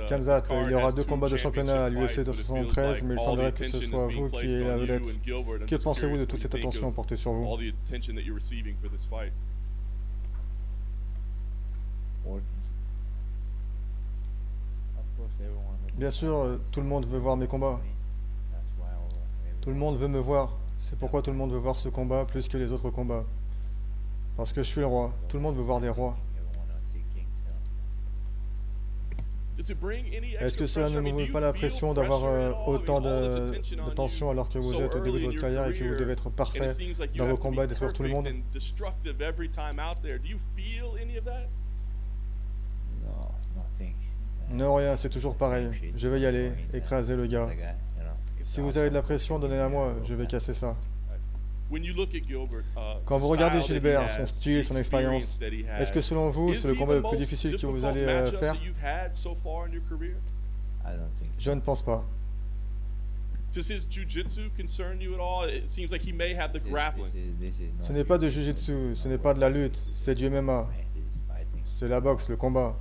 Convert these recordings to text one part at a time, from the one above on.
Kamzat, il y aura 2 combats de championnat à l'UFC 273, mais il semblerait que ce soit vous qui êtes la vedette. Que pensez-vous de toute cette attention portée sur vous? Bien sûr, tout le monde veut voir mes combats. Tout le monde veut me voir. C'est pourquoi tout le monde veut voir ce combat plus que les autres combats. Parce que je suis le roi. Tout le monde veut voir des rois. Est-ce que cela ne vous met pas la pression d'avoir autant de tension alors que vous êtes au début de votre carrière et que vous devez être parfait dans vos combats et détruire tout le monde? Non, rien, c'est toujours pareil. Je vais y aller, écraser le gars. Si vous avez de la pression, donnez-la moi, je vais casser ça. Quand vous regardez Gilbert, son style, son expérience, est-ce que selon vous, c'est le combat le plus difficile que vous allez faire? Je ne pense pas. Ce n'est pas de Jiu-Jitsu, ce n'est pas de la lutte, c'est du MMA. C'est la boxe, le combat.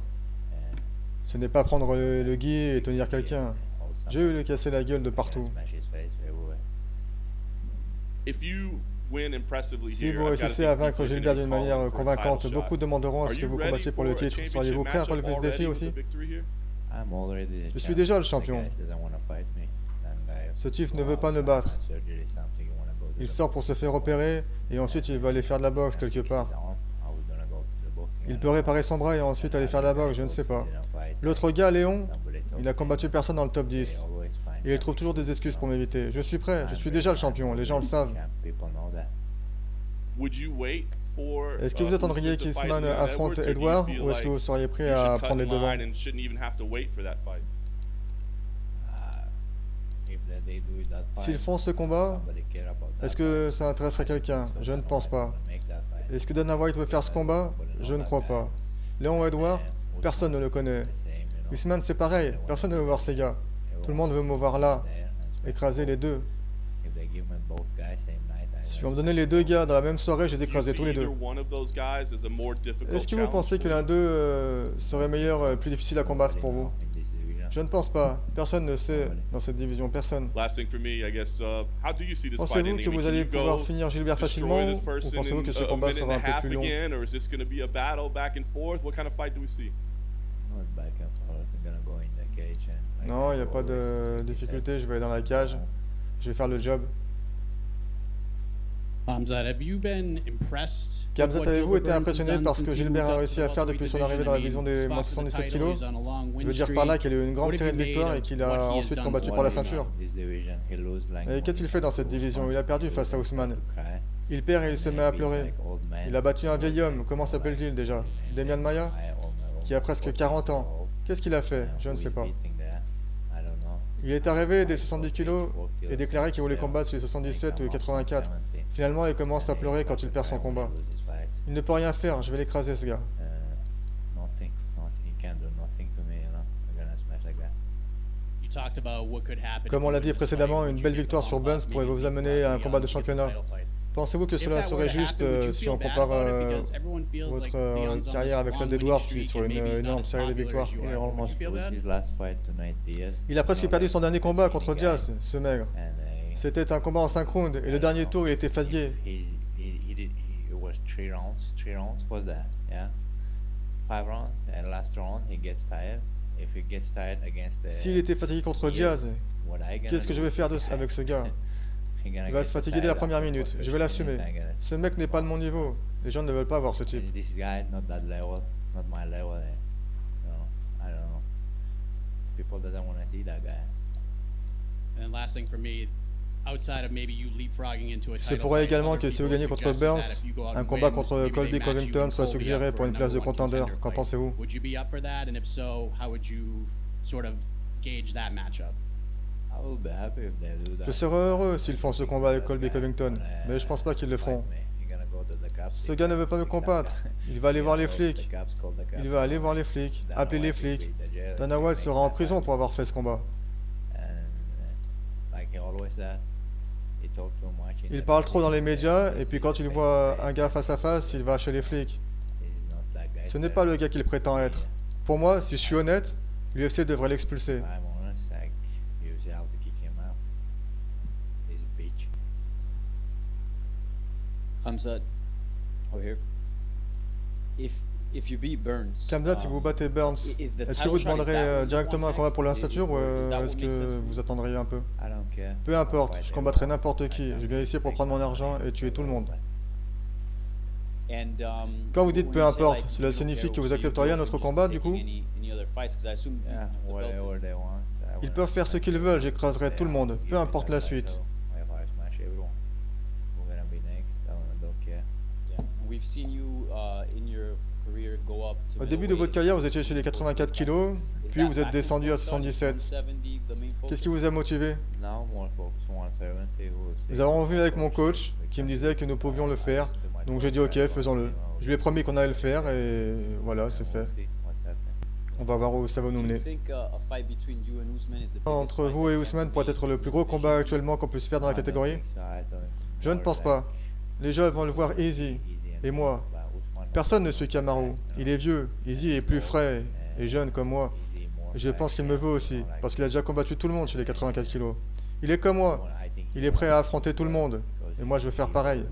Ce n'est pas prendre le gi et tenir quelqu'un. J'ai eu lui casser la gueule de partout. Si vous réussissez à vaincre Gilbert d'une manière convaincante, beaucoup demanderont à ce que vous combattiez pour le titre. Seriez-vous prêt à relever ce défi aussi? Je suis déjà le champion. Ce type ne veut pas me battre. Il sort pour se faire opérer et ensuite il va aller faire de la boxe quelque part. Il peut réparer son bras et ensuite aller faire de la boxe, je ne sais pas. L'autre gars, Léon, il a combattu personne dans le top 10. Et il trouve toujours des excuses pour m'éviter. Je suis prêt, je suis déjà le champion, les gens le savent. Est-ce que vous attendriez qu'Isman affronte Edward ou est-ce que vous seriez prêt à prendre les devants? S'ils font ce combat, est-ce que ça intéresserait quelqu'un? Je ne pense pas. Est-ce que Dana White veut faire ce combat? Je ne crois pas. Léon Edward, personne ne le connaît. Usman, c'est pareil, personne ne veut voir ces gars. Tout le monde veut me voir là, écraser les deux. Si on me donnait les 2 gars dans la même soirée, je les écrasais tous les 2. Est-ce que vous pensez que l'un d'eux serait meilleur, plus difficile à combattre pour vous? Je ne pense pas. Personne ne sait dans cette division, personne. Pensez-vous que vous allez pouvoir finir Gilbert facilement ou pensez-vous que ce combat sera un peu plus long? Non, il n'y a pas de difficulté, je vais aller dans la cage. Je vais faire le job. Kamzat, avez-vous été impressionné par ce que Gilbert a réussi à faire depuis son arrivée dans la division des moins 77 kg? Je veux dire par là qu'il a eu une grande série de victoires et qu'il a ensuite combattu pour la ceinture. Et qu'a-t-il fait dans cette division? Il a perdu face à Ousmane. Il perd et il se met à pleurer. Il a battu un vieil homme, comment s'appelle-t-il déjà? Demian Maia? Qui a presque 40 ans. Qu'est-ce qu'il a fait? Je ne sais pas. Il est arrivé des 70 kg et déclaré qu'il voulait combattre sur les 77 ou 84. Finalement, il commence à pleurer quand il perd son combat. Il ne peut rien faire, je vais l'écraser ce gars. Comme on l'a dit précédemment, une belle victoire sur Burns pourrait vous amener à un combat de championnat. Pensez-vous que cela serait juste si on compare votre carrière avec celle d'Edwards sur une énorme série de victoires? Il a presque perdu son dernier combat contre Diaz, ce maigre. C'était un combat en 5 rounds et le dernier tour il était fatigué. S'il était fatigué contre Diaz, qu'est-ce que je vais faire avec ce gars? Il va se fatiguer dès la première minute. Je vais l'assumer. Ce mec n'est pas de mon niveau. Les gens ne veulent pas voir ce type. Ce pourrait également que si vous gagnez contre Burns, un combat contre Colby Covington soit suggéré pour une place de contender. Qu'en pensez-vous? Je serais heureux s'ils font ce combat avec Colby Covington, mais je pense pas qu'ils le feront. Ce gars ne veut pas me combattre. Il va aller voir les flics. Il va aller voir les flics, appeler les flics. Dana White sera en prison pour avoir fait ce combat. Il parle trop dans les médias et puis quand il voit un gars face à face, il va chez les flics. Ce n'est pas le gars qu'il prétend être. Pour moi, si je suis honnête, L'UFC devrait l'expulser. Khamzat, over here. If you beat Burns, Khamzat, si vous battez Burns, est-ce que vous demanderez directement un combat pour la ceinture ou est-ce que vous attendriez un peu? Peu importe, je combattrai n'importe qui. Je viens ici pour prendre mon argent et tuer tout le monde. Quand vous dites peu importe, cela signifie que vous accepteriez un autre combat du coup? Ils peuvent faire ce qu'ils veulent, j'écraserai tout le monde, peu importe la suite. Au début de votre carrière, vous étiez chez les 84 kilos, puis vous êtes descendu à 77. Qu'est-ce qui vous a motivé? Nous avons vu avec mon coach qui me disait que nous pouvions le faire, donc j'ai dit ok, faisons-le. Je lui ai promis qu'on allait le faire et voilà, c'est fait. On va voir où ça va nous mener. Entre vous et Ousmane pourrait être le plus gros combat actuellement qu'on puisse faire dans la catégorie? Je ne pense pas. Les gens vont le voir easy. Et moi? Personne ne suit Kamaru. Il est vieux. Easy est plus frais et jeune comme moi. Et je pense qu'il me veut aussi, parce qu'il a déjà combattu tout le monde chez les 84 kilos. Il est comme moi. Il est prêt à affronter tout le monde. Et moi je veux faire pareil.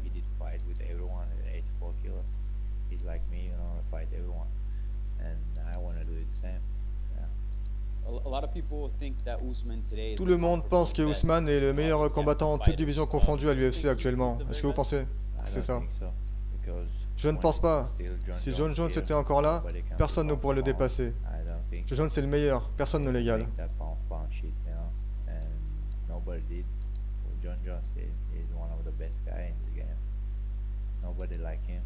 Tout le monde pense que Ousmane est le meilleur combattant en toutes divisions confondues à l'UFC actuellement. Est-ce que vous pensez que c'est ça? Je ne pense pas. Si John Jones était encore là, personne ne pourrait le dépasser. John Jones est le meilleur, personne ne l'égale. Nobody like him.